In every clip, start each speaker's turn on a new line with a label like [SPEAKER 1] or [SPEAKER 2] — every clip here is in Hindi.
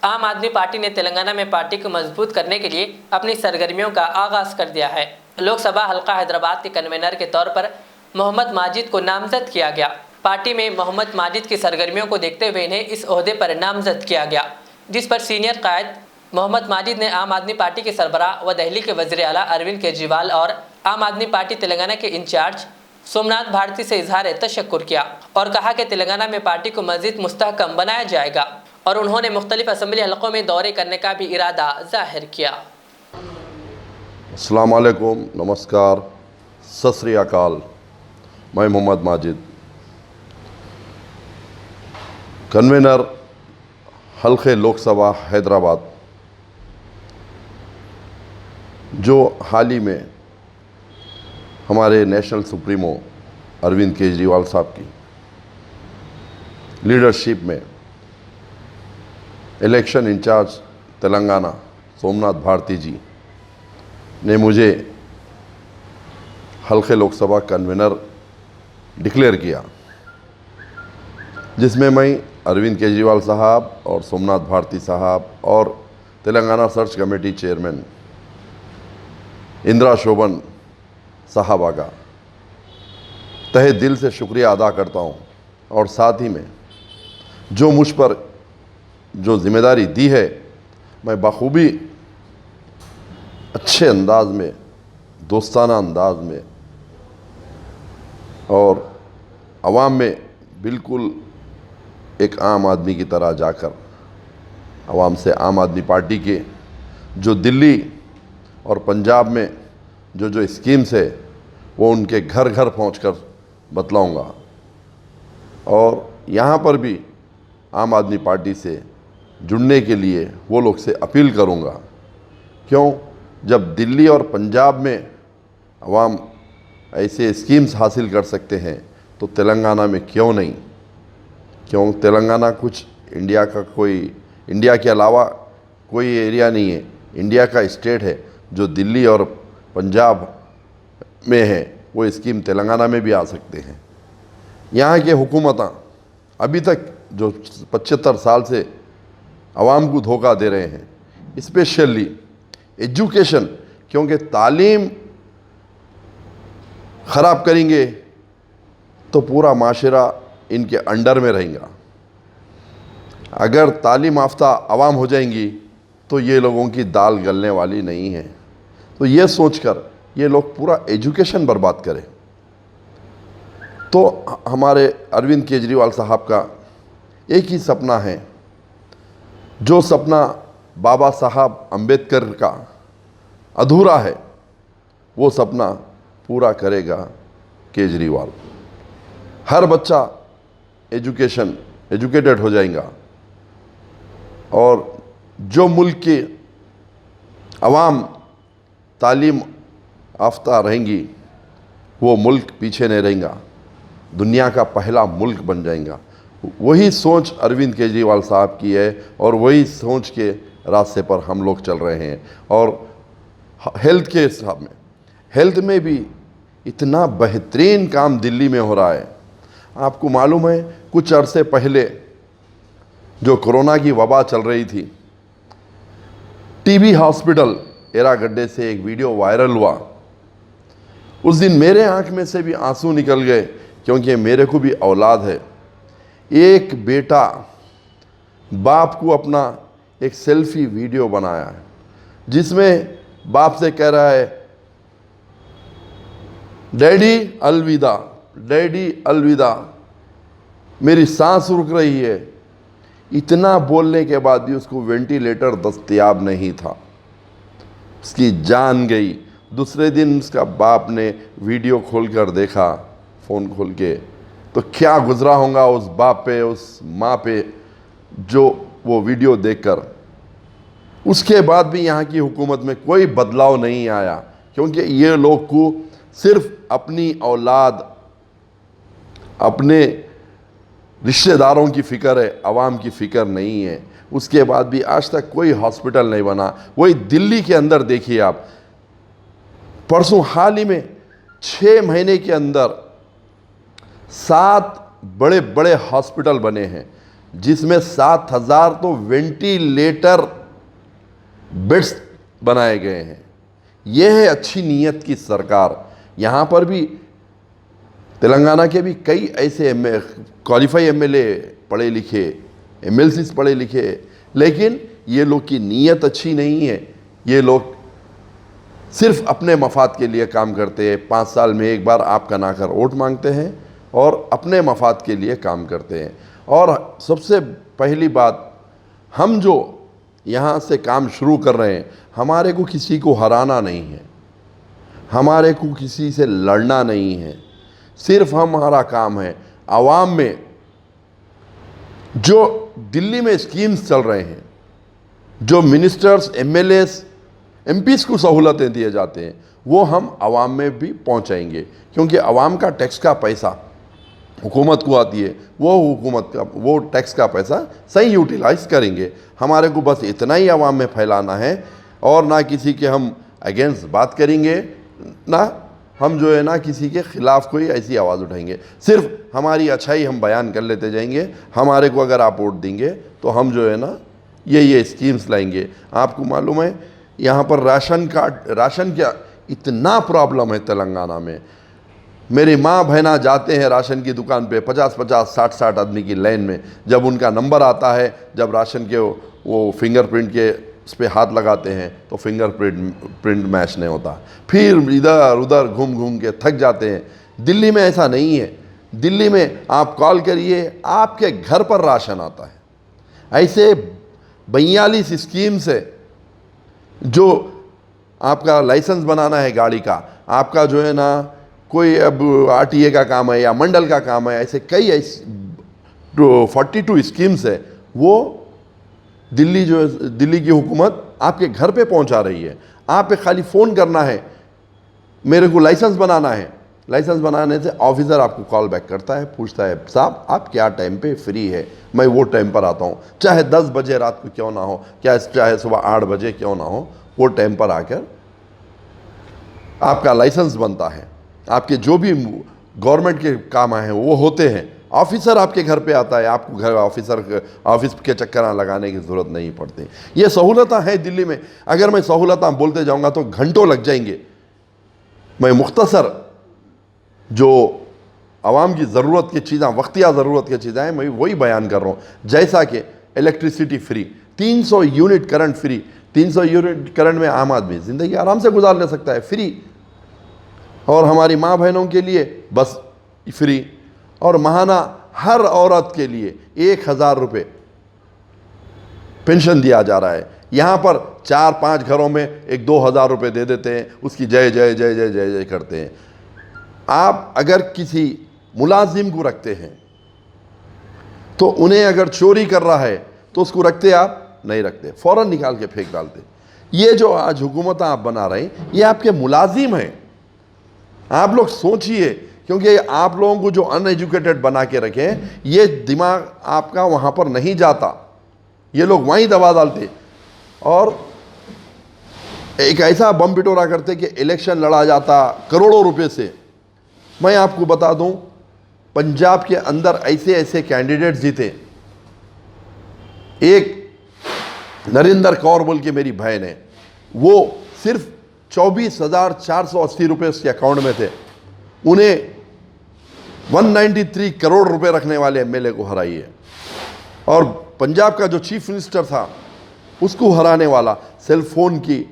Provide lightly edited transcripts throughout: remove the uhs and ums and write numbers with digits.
[SPEAKER 1] आम आदमी पार्टी ने तेलंगाना में पार्टी को मजबूत करने के लिए अपनी सरगर्मियों का आगाज कर दिया है। लोकसभा हल्का हैदराबाद के कन्वीनर के तौर पर मोहम्मद माजिद को नामजद किया गया। पार्टी में मोहम्मद माजिद की सरगर्मियों को देखते हुए इन्हें इस ओहदे पर नामजद किया गया, जिस पर सीनियर कायद मोहम्मद माजिद ने आम आदमी पार्टी के सरबराह व दिल्ली के वज़ीर आला अरविंद केजरीवाल और आम आदमी पार्टी तेलंगाना के इंचार्ज सोमनाथ भारती से इजहार तशक्कुर किया और कहा कि तेलंगाना में पार्टी को मज़ीद मुस्तहकम बनाया जाएगा और उन्होंने मुख्तलिफ असम्बली हलकों में दौरे करने का भी इरादा जाहिर किया।
[SPEAKER 2] अस्सलाम वालेकुम, नमस्कार, सत श्री अकाल। मैं मोहम्मद माजिद, कन्वीनर हल्के लोकसभा हैदराबाद, जो हाल ही में हमारे नेशनल सुप्रीमो अरविंद केजरीवाल साहब की लीडरशिप में इलेक्शन इंचार्ज तेलंगाना सोमनाथ भारती जी ने मुझे हल्के लोकसभा कन्वीनर डिक्लेयर किया, जिसमें मैं अरविंद केजरीवाल साहब और सोमनाथ भारती साहब और Telangana search committee chairman Indira Shobhan साहबा का तहे दिल से शुक्रिया अदा करता हूं और साथ ही में जो मुझ पर जो जिम्मेदारी दी है, मैं बखूबी अच्छे अंदाज में, दोस्ताना अंदाज में और आवाम में बिल्कुल एक आम आदमी की तरह जाकर आवाम से आम आदमी पार्टी के जो दिल्ली और पंजाब में जो स्कीम्स है वो उनके घर घर पहुंचकर बतलाऊंगा और यहाँ पर भी आम आदमी पार्टी से जुड़ने के लिए वो लोग से अपील करूँगा। क्यों, जब दिल्ली और पंजाब में अवाम ऐसे स्कीम्स हासिल कर सकते हैं तो तेलंगाना में क्यों नहीं? क्यों, तेलंगाना कुछ इंडिया के अलावा कोई एरिया नहीं है, इंडिया का स्टेट है जो दिल्ली और पंजाब में है, वो स्कीम तेलंगाना में भी आ सकते हैं। यहाँ के हुकूमतां अभी तक जो 75 साल से आवाम को धोखा दे रहे हैं, स्पेशली एजुकेशन, क्योंकि तालीम ख़राब करेंगे तो पूरा माशरा इनके अंडर में रहेगा। अगर तालीम याफ्ता आवाम हो जाएंगी तो ये लोगों की दाल गलने वाली नहीं है। तो ये सोचकर ये लोग पूरा एजुकेशन बर्बाद करें। तो हमारे अरविंद केजरीवाल साहब का एक ही सपना है, जो सपना बाबा साहब अम्बेडकर का अधूरा है, वो सपना पूरा करेगा केजरीवाल। हर बच्चा एजुकेटेड हो जाएगा और जो मुल्क की आवाम तालीम याफ्ता रहेंगी वो मुल्क पीछे नहीं रहेगा, दुनिया का पहला मुल्क बन जाएगा। वही सोच अरविंद केजरीवाल साहब की है और वही सोच के रास्ते पर हम लोग चल रहे हैं। और हेल्थ के हिसाब में, हेल्थ में भी इतना बेहतरीन काम दिल्ली में हो रहा है। आपको मालूम है, कुछ अरसे पहले जो कोरोना की वबा चल रही थी, टीबी हॉस्पिटल एरागड्डे से एक वीडियो वायरल हुआ। उस दिन मेरे आंख में से भी आंसू निकल गए, क्योंकि मेरे को भी औलाद है। एक बेटा बाप को अपना एक सेल्फी वीडियो बनाया है, जिसमें बाप से कह रहा है, डैडी अलविदा, डैडी अलविदा, मेरी सांस रुक रही है। इतना बोलने के बाद भी उसको वेंटिलेटर दस्तयाब नहीं था, उसकी जान गई। दूसरे दिन उसका बाप ने वीडियो खोलकर देखा, फ़ोन खोल के, तो क्या गुजरा होगा उस बाप पे, उस माँ पे, जो वो वीडियो देखकर। उसके बाद भी यहाँ की हुकूमत में कोई बदलाव नहीं आया, क्योंकि ये लोग को सिर्फ अपनी औलाद, अपने रिश्तेदारों की फ़िक्र है, आवाम की फ़िक्र नहीं है। उसके बाद भी आज तक कोई हॉस्पिटल नहीं बना। वही दिल्ली के अंदर देखिए आप, परसों हाल ही में 6 महीने के अंदर 7 बड़े बड़े हॉस्पिटल बने हैं, जिसमें 7,000 तो वेंटिलेटर बेड्स बनाए गए हैं। यह है अच्छी नीयत की सरकार। यहाँ पर भी तेलंगाना के भी कई ऐसे क्वालिफाई एमएलए पढ़े लिखे, एमएलसीज पढ़े लिखे, लेकिन ये लोग की नीयत अच्छी नहीं है। ये लोग सिर्फ अपने मफाद के लिए काम करते हैं। 5 साल में एक बार आपका नाकर वोट मांगते हैं और अपने मफाद के लिए काम करते हैं। और सबसे पहली बात, हम जो यहाँ से काम शुरू कर रहे हैं, हमारे को किसी को हराना नहीं है, हमारे को किसी से लड़ना नहीं है। सिर्फ हमारा काम है आवाम में जो दिल्ली में स्कीम्स चल रहे हैं, जो मिनिस्टर्स, एमएलएस, एमपीस को सहूलतें दिए जाते हैं, वो हम आवाम में भी पहुंचाएंगे। क्योंकि आवाम का टैक्स का पैसा हुकूमत को आती है, वो टैक्स का पैसा सही यूटिलाइज करेंगे। हमारे को बस इतना ही आवाम में फैलाना है, और ना किसी के हम अगेंस्ट बात करेंगे, ना हम जो है ना किसी के ख़िलाफ़ कोई ऐसी आवाज़ उठाएंगे। सिर्फ हमारी अच्छाई हम बयान कर लेते जाएंगे। हमारे को अगर आप वोट देंगे तो हम जो है ना ये स्कीम्स लाएंगे। आपको मालूम है यहाँ पर राशन का इतना प्रॉब्लम है तेलंगाना में। मेरी माँ बहना जाते हैं राशन की दुकान पे 50-50, 60-60 आदमी की लाइन में। जब उनका नंबर आता है, जब राशन के वो फिंगरप्रिंट के उस पर हाथ लगाते हैं तो फिंगरप्रिंट मैच नहीं होता, फिर इधर उधर घूम घूम के थक जाते हैं। दिल्ली में ऐसा नहीं है। दिल्ली में आप कॉल करिए, आपके घर पर राशन आता है। ऐसे 42 स्कीम्स है। जो आपका लाइसेंस बनाना है गाड़ी का, आपका जो है ना कोई अब आरटीए का काम है या मंडल का काम है, ऐसे कई 42 स्कीम्स है, वो दिल्ली की हुकूमत आपके घर पे पहुंचा रही है। आप पे खाली फ़ोन करना है, मेरे को लाइसेंस बनाना है। लाइसेंस बनाने से ऑफिसर आपको कॉल बैक करता है, पूछता है साहब आप क्या टाइम पे फ्री है, मैं वो टाइम पर आता हूँ, चाहे 10 बजे रात को क्यों ना हो, चाहे सुबह 8 बजे क्यों ना हो, वो टाइम पर आकर आपका लाइसेंस बनता है। आपके जो भी गवर्नमेंट के काम हैं वो होते हैं। ऑफिसर आपके घर पे आता है, आपको घर ऑफिस के चक्कर लगाने की ज़रूरत नहीं पड़ती। ये सहूलतें हैं दिल्ली में। अगर मैं सहूलतें बोलते जाऊंगा तो घंटों लग जाएंगे। मैं मुख्तसर जो आवाम की ज़रूरत की चीज़ें, वक्तिया ज़रूरत की चीज़ें हैं, मैं वही बयान कर रहा हूँ। जैसा कि electricity free, 300 unit current free. 300 unit current में आम आदमी ज़िंदगी आराम से गुजार ले सकता है, फ्री। और हमारी माँ बहनों के लिए बस फ्री। और महाना हर औरत के लिए 1000 रुपये पेंशन दिया जा रहा है। यहाँ पर 4-5 घरों में 1-2 हज़ार रुपये दे देते हैं, उसकी जय जय जय जय जय जय करते हैं। आप अगर किसी मुलाजिम को रखते हैं तो उन्हें अगर चोरी कर रहा है तो उसको रखते आप नहीं रखते, फ़ौरन निकाल के फेंक डालते। ये जो आज हुकूमत आप बना रहे हैं, ये आपके मुलाजिम हैं। आप लोग सोचिए, क्योंकि आप लोगों को जो अनएजुकेटेड बना के रखें, ये दिमाग आपका वहाँ पर नहीं जाता, ये लोग वहीं दबा डालते और एक ऐसा बम पिटोरा करते कि इलेक्शन लड़ा जाता करोड़ों रुपए से। मैं आपको बता दूं, पंजाब के अंदर ऐसे ऐसे कैंडिडेट्स जीते। एक नरेंद्र कौर बोल के मेरी बहन है, वो सिर्फ 24,480 रुपये उसके अकाउंट में थे। उन्हें 193 करोड़ रुपए रखने वाले एमएलए को हराई है। और पंजाब का जो चीफ मिनिस्टर था उसको हराने वाला, सेलफोन की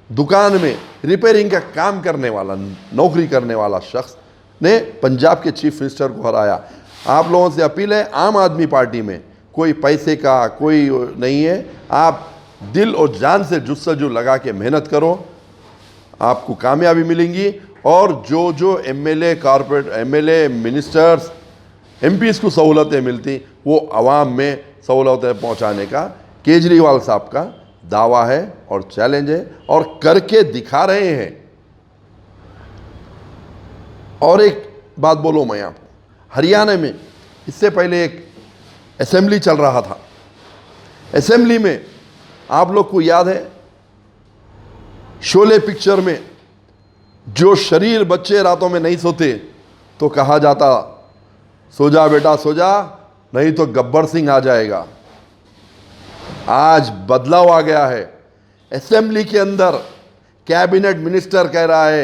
[SPEAKER 2] दुकान में रिपेयरिंग का काम करने वाला, नौकरी करने वाला शख्स ने पंजाब के चीफ मिनिस्टर को हराया। आप लोगों से अपील है, आम आदमी पार्टी में कोई पैसे का कोई नहीं है। आप दिल और जान से जुस्सजू लगा के मेहनत करो, आपको कामयाबी मिलेंगी। और जो MLA, corporate MLA, ministers, MPs को सहूलतें मिलती, वो आवाम में सहूलतें पहुंचाने का केजरीवाल साहब का दावा है और चैलेंज है, और करके दिखा रहे हैं। और एक बात बोलो मैं आपको, हरियाणा में इससे पहले एक असेंबली चल रहा था। असेंबली में आप लोग को याद है, शोले पिक्चर में जो शरीर बच्चे रातों में नहीं सोते तो कहा जाता, सो जा बेटा सो जा, नहीं तो गब्बर सिंह आ जाएगा। आज बदलाव आ गया है। असेंबली के अंदर कैबिनेट मिनिस्टर कह रहा है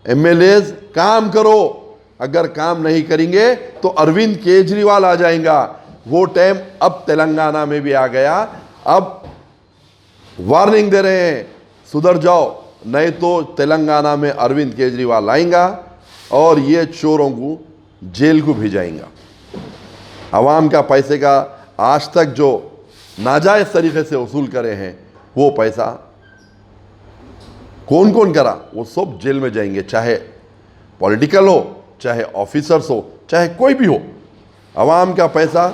[SPEAKER 2] एमएलएज काम करो, अगर काम नहीं करेंगे तो अरविंद केजरीवाल आ जाएगा। वो टाइम अब तेलंगाना में भी आ गया। अब वार्निंग दे रहे हैं सुधर जाओ, नहीं तो तेलंगाना में अरविंद केजरीवाल आएगा और ये चोरों को जेल को भेजाएगा। आवाम का पैसे का आज तक जो नाजायज़ तरीके से वसूल करे हैं वो पैसा कौन कौन करा, वो सब जेल में जाएंगे, चाहे पॉलिटिकल हो, चाहे ऑफिसर्स हो, चाहे कोई भी हो। आवाम का पैसा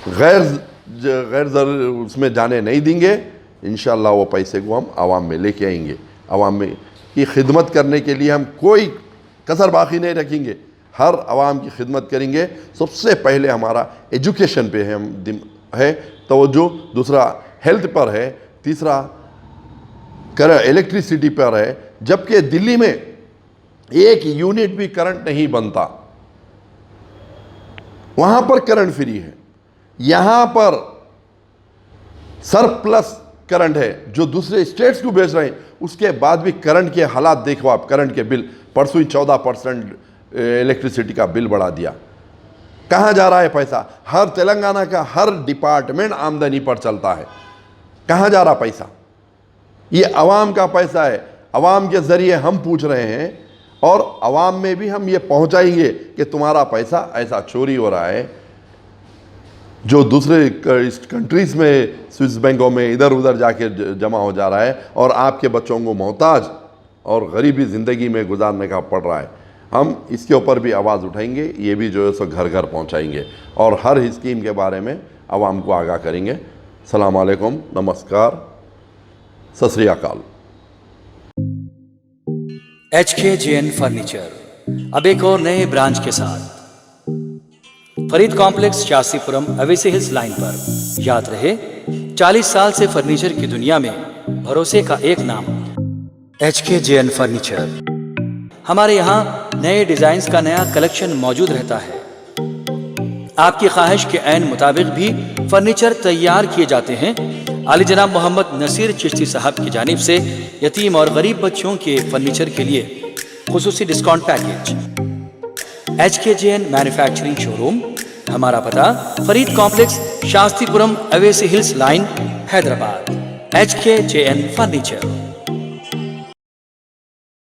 [SPEAKER 2] गैर उसमें जाने नहीं देंगे। इंशाअल्लाह वो पैसे को हम आवाम में लेके आएंगे। आवाम में की खिदमत करने के लिए हम कोई कसर बाकी नहीं रखेंगे, हर आवाम की खिदमत करेंगे। सबसे पहले हमारा एजुकेशन पे है तवज्जो, दूसरा हेल्थ पर है, तीसरा इलेक्ट्रिसिटी पर है। जबकि दिल्ली में एक यूनिट भी करंट नहीं बनता, वहां पर करंट फ्री है। यहां पर सरप्लस करंट है जो दूसरे स्टेट्स को बेच रहे हैं, उसके बाद भी करंट के हालात देखो आप। करंट के बिल परसों ही 14% इलेक्ट्रिसिटी का बिल बढ़ा दिया। कहां जा रहा है पैसा? हर तेलंगाना का हर डिपार्टमेंट आमदनी पर चलता है। कहां जा रहा पैसा? ये आवाम का पैसा है। आवाम के जरिए हम पूछ रहे हैं और आवाम में भी हम ये पहुंचाएंगे कि तुम्हारा पैसा ऐसा चोरी हो रहा है, जो दूसरे कंट्रीज में स्विस बैंकों में इधर उधर जाके जमा हो जा रहा है और आपके बच्चों को मोहताज और गरीबी ज़िंदगी में गुजारने का पड़ रहा है। हम इसके ऊपर भी आवाज़ उठाएंगे, ये भी जो है सो घर घर पहुंचाएंगे और हर स्कीम के बारे में आवाम को आगाह करेंगे। सलाम अलैकुम, नमस्कार, सत श्री अकाल।
[SPEAKER 3] HKJN फर्नीचर अब एक और नए ब्रांच के साथ Farid complex, Shastripuram, Owaisi hills line पर। याद रहे, 40 साल से फर्नीचर की दुनिया में भरोसे का एक नाम HKJN फर्नीचर। हमारे यहाँ नए डिजाइन्स का नया कलेक्शन मौजूद रहता है। आपकी ख्वाहिश के ऐन मुताबिक भी फर्नीचर तैयार किए जाते हैं। आली जनाब मोहम्मद नसीर चिश्ती साहब की जानिब से यतीम और गरीब बच्चों के फर्नीचर के लिए खुसूसी discount package. HKJN manufacturing showroom, हमारा पता Farid complex, Shastripuram, Owaisi hills line, Hyderabad. HKJN furniture.